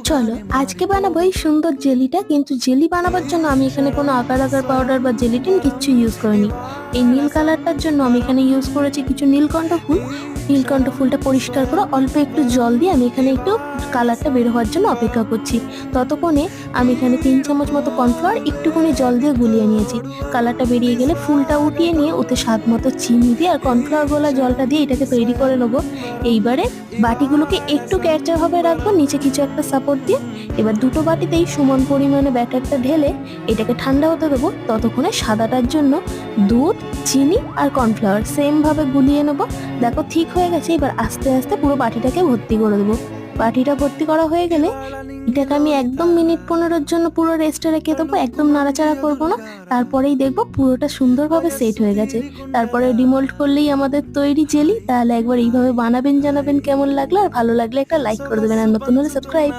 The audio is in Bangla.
চলো আজকে বানাবো এই সুন্দর জেলিটা। কিন্তু জেলি বানাবার জন্য আমি এখানে কোনো আগার আগার পাউডার বা জেলিটিন কিচ্ছু ইউজ করিনি। এই নীল কালারটার জন্য আমি এখানে ইউজ করেছি কিছু নীলকণ্ঠ ফুল। নীলকণ্ঠ ফুলটা পরিষ্কার করে অল্প একটু জল দিয়ে আমি এখানে একটু কালারটা বের হওয়ার জন্য অপেক্ষা করছি। ততক্ষণে আমি এখানে 3 চামচ মতো কর্নফ্লাওয়ার একটুখানি জল দিয়ে গুলিয়ে নিয়েছি। কালারটা বেরিয়ে গেলে ফুলটা উঠিয়ে নিয়ে ওতে স্বাদ মতো চিনি দিয়ে আর কর্নফ্লাওয়ার গোলা জলটা দিয়ে এটাকে তৈরি করে নেবো। এইবারে বাটিগুলোকে একটু ক্যারচা ভাবে রাখবো, নিচে কিছু একটা সাপোর্ট দিয়ে। এবার দুটো বাটিতেই সমান পরিমাণে ব্যাটারটা ঢেলে এটাকে ঠান্ডা হতে দেবো। ততক্ষণে সাদাটার জন্য দুধ, চিনি আর কর্নফ্লাওয়ার সেম ভাবে গুলিয়ে নেবো। দেখো ঠিক হয়ে গেছে। এবার আস্তে আস্তে পুরো বাটিটাকে ভর্তি করে দেবো। বাটিটা ভর্তি করা হয়ে গেলে এটাকে আমি একদম মিনিট 15-এর জন্য পুরো রেস্টে রেখে দেবো, একদম নাড়াচাড়া করবো না। তারপরেই দেখবো পুরোটা সুন্দরভাবে সেট হয়ে গেছে। তারপরে ডিমোল্ড করলেই আমাদের তৈরি জেলি। তাহলে একবার এইভাবে বানাবেন, জানাবেন কেমন লাগলো, আর ভালো লাগলে একটা লাইক করে দেবেন, আর নতুন হলে সাবস্ক্রাইব।